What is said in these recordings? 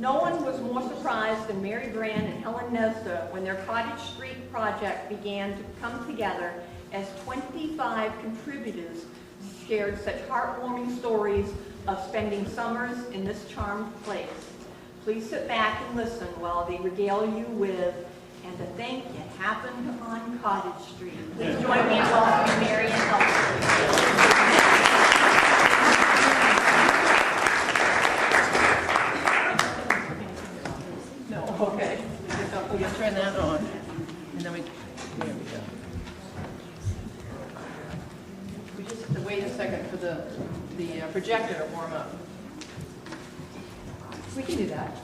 No one was more surprised than Mary Brand and Helen Nestor when their Cottage Street project began to come together as 25 contributors shared such heartwarming stories of spending summers in this charmed place. Please sit back and listen while they regale you with "And to Think It Happened on Cottage Street." Please join me in welcoming Mary and Helen. Okay, we'll just turn that on, and then there we go. We just have to wait a second for the projector to warm up. We can do that.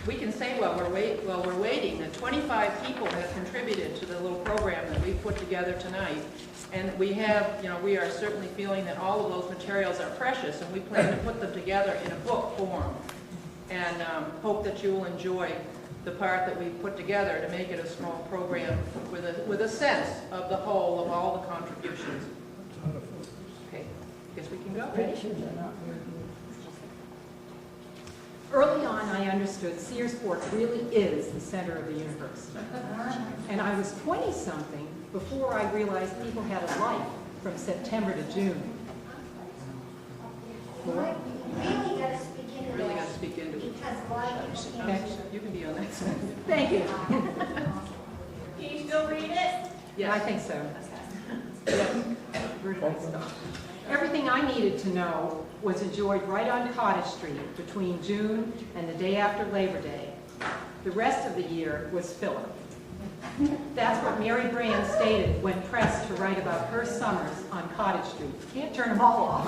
We can say while we're waiting that 25 people have contributed to the little program that we put together tonight. And we have, we are certainly feeling that all of those materials are precious, and we plan to put them together in a book form. And hope that you will enjoy the part that we put together to make it a small program with a sense of the whole of all the contributions. Okay, guess we can go. Early on, I understood Searsport really is the center of the universe. And I was 20-something before I realized people had a life from September to June. Really got to speak into Really that, got to speak into it. because a lot of people Okay. You can be on that side. Thank you. Can you still read it? Yeah, I think so. Yes. Where did I stop? Everything I needed to know was enjoyed right on Cottage Street between June and the day after Labor Day. The rest of the year was filler. That's what Mary Brand stated when pressed to write about her summers on Cottage Street. Can't turn them all off.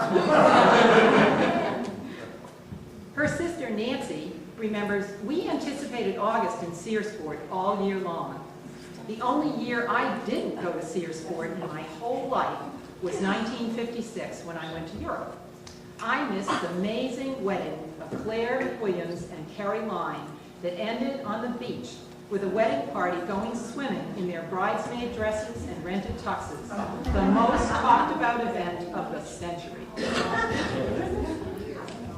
Her sister Nancy remembers, "We anticipated August in Searsport all year long. The only year I didn't go to Searsport in my whole life was 1956 when I went to Europe. I missed the amazing wedding of Claire Williams and Carrie Lyne that ended on the beach with a wedding party going swimming in their bridesmaid dresses and rented tuxes, the most talked about event of the century."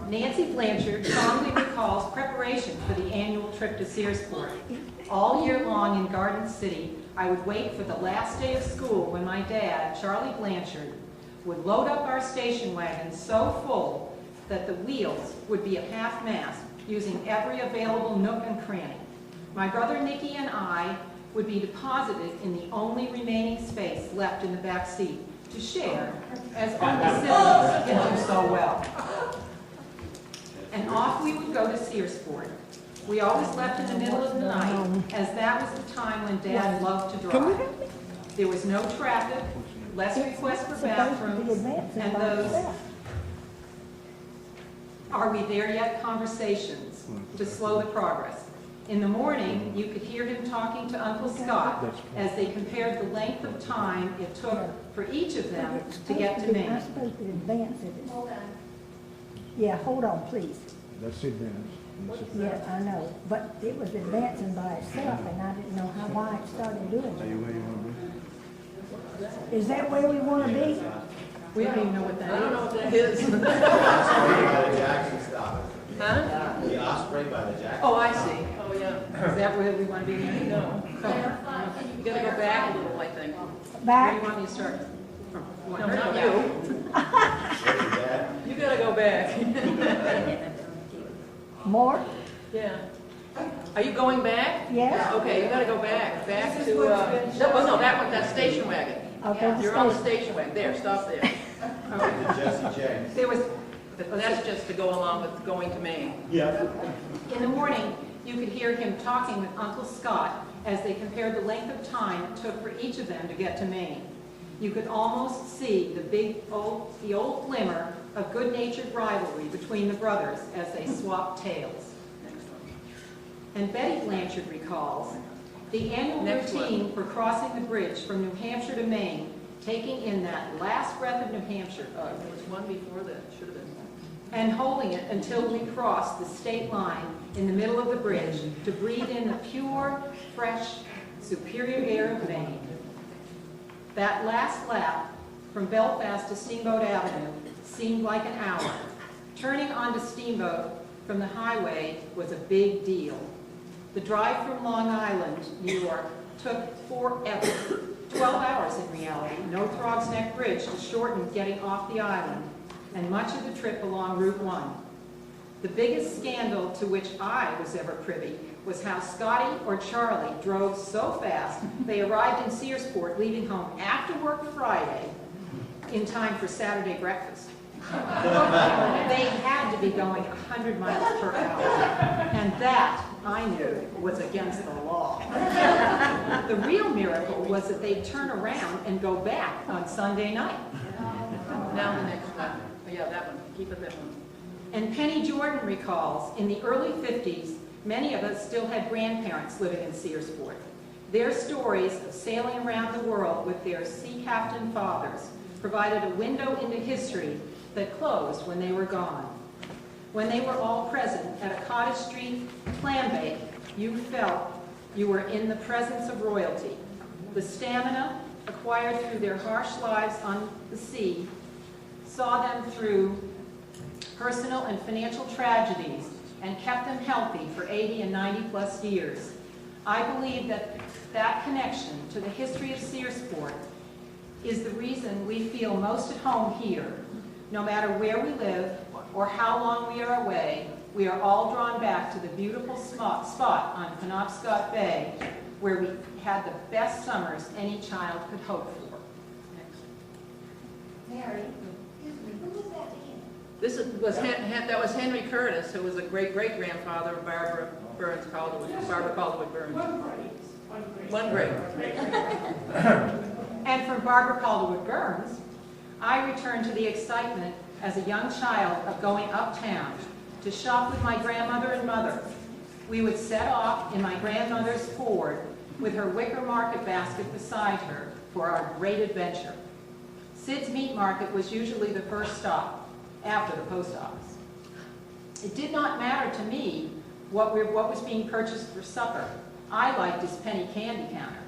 Nancy Blanchard fondly recalls preparation for the annual trip to Searsport. "All year long in Garden City, I would wait for the last day of school when my dad, Charlie Blanchard, would load up our station wagon so full that the wheels would be at half-mast, using every available nook and cranny. My brother Nicky and I would be deposited in the only remaining space left in the back seat to share, as only siblings can do so well. And off we would go to Searsport. We always left in the middle of the night, as that was the time when Dad loved to drive. There was no traffic, less requests for bathrooms, and those "are we there yet" conversations to slow the progress. In the morning, you could hear him talking to Uncle Scott as they compared the length of time it took for each of them to get to Maine. I'm supposed to advance it. hold on. Yeah, hold on, please. That's advanced. Yeah, I know, but it was advancing by itself, and I didn't know why it started doing Are you where you want to it. Is that where we want to be? We don't even know what that is. I don't know what that is. Osprey by the Jackson stop. Huh? The Osprey by the Jackson. Oh, I see. Oh, yeah. Is that where we want to be? No. You gotta go back a little, I think. Where do you Back? want me to start? From? You want No, her to not go you. back? Where's your dad? You gotta go back. More? Yeah. Are you going back? Yes. Okay, you gotta go back to, that's station wagon. Okay. You're on the station wagon. There, stop there. The Jesse J. There was, That's just to go along with going to Maine. Yeah. in the morning, you could hear him talking with Uncle Scott as they compared the length of time it took for each of them to get to Maine. You could almost see the old glimmer of good-natured rivalry between the brothers as they swapped tales. And Betty Blanchard recalls, the annual Next one. routine for crossing the bridge from New Hampshire to Maine, taking in that last breath of New Hampshire, There was one before that, should have been. and holding it until we crossed the state line in the middle of the bridge to breathe in the pure, fresh, superior air of Maine. That last lap from Belfast to Steamboat Avenue seemed like an hour. Turning onto Steamboat from the highway was a big deal. The drive from Long Island, New York, took forever. 12 hours in reality, no Throgs Neck Bridge to shorten getting off the island, and much of the trip along Route 1. The biggest scandal to which I was ever privy was how Scotty or Charlie drove so fast they arrived in Searsport, leaving home after work Friday in time for Saturday breakfast. They had to be going 100 miles per hour, and that, I knew, was against the law. The real miracle was that they'd turn around and go back on Sunday night. Now the next one. Oh, yeah, that one. Keep it that one. And Penny Jordan recalls, in the early 50s, many of us still had grandparents living in Searsport. Their stories of sailing around the world with their sea captain fathers provided a window into history that closed when they were gone. When they were all present at a Cottage Street clam bake, you felt you were in the presence of royalty. The stamina acquired through their harsh lives on the sea saw them through personal and financial tragedies and kept them healthy for 80 and 90 plus years. I believe that that connection to the history of Searsport is the reason we feel most at home here. No matter where we live or how long we are away, we are all drawn back to the beautiful spot on Penobscot Bay where we had the best summers any child could hope for. Mary, excuse me, who was that again? That was Henry Curtis, who was a great-great-grandfather of Barbara Calderwood Burns. One great. And from Barbara Calderwood Burns, I returned to the excitement as a young child of going uptown to shop with my grandmother and mother. We would set off in my grandmother's Ford with her wicker market basket beside her for our great adventure. Sid's Meat Market was usually the first stop after the post office. It did not matter to me what was being purchased for supper. I liked his penny candy counter.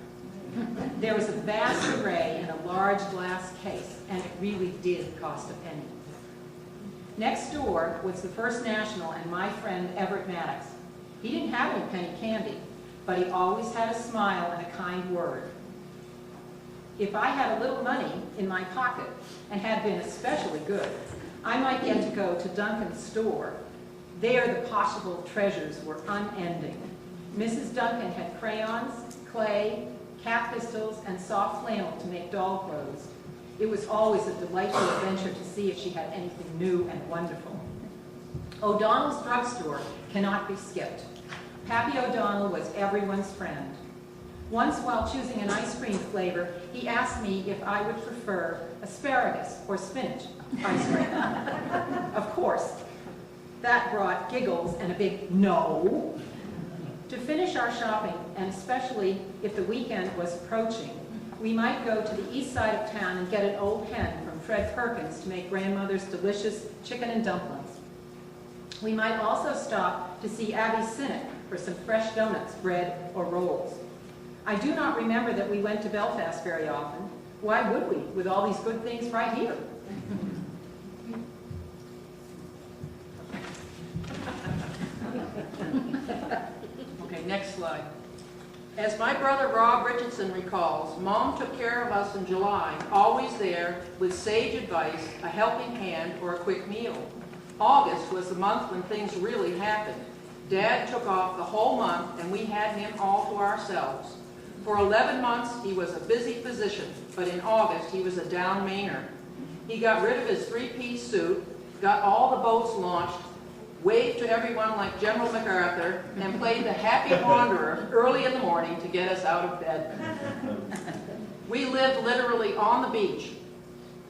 There was a vast array in a large glass case, and it really did cost a penny. Next door was the First National and my friend Everett Maddox. He didn't have any penny candy, but he always had a smile and a kind word. If I had a little money in my pocket and had been especially good, I might get to go to Duncan's store. There the possible treasures were unending. Mrs. Duncan had crayons, clay, cap pistils, and soft flannel to make doll clothes. It was always a delightful adventure to see if she had anything new and wonderful. O'Donnell's drugstore cannot be skipped. Pappy O'Donnell was everyone's friend. Once while choosing an ice cream flavor, he asked me if I would prefer asparagus or spinach ice cream. Of course, that brought giggles and a big no. To finish our shopping, and especially if the weekend was approaching, we might go to the east side of town and get an old hen from Fred Perkins to make grandmother's delicious chicken and dumplings. We might also stop to see Abby Sinnock for some fresh donuts, bread, or rolls. I do not remember that we went to Belfast very often. Why would we, with all these good things right here? Okay, next slide. As my brother Rob Richardson recalls, Mom took care of us in July, always there with sage advice, a helping hand, or a quick meal. August was the month when things really happened. Dad took off the whole month, and we had him all to ourselves. For 11 months, he was a busy physician, but in August, he was a down Mainer. He got rid of his three-piece suit, got all the boats launched, waved to everyone like General MacArthur, and played the happy wanderer early in the morning to get us out of bed. We lived literally on the beach.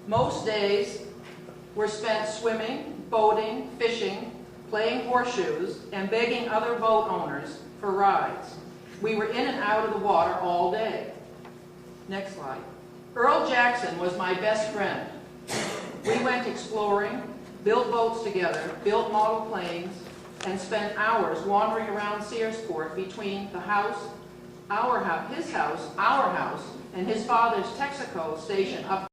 Most days were spent swimming, boating, fishing, playing horseshoes, and begging other boat owners for rides. We were in and out of the water all day. Next slide. Earl Jackson was my best friend. We went exploring, built boats together, built model planes, and spent hours wandering around Searsport between the house, his house, our house, and his father's Texaco station up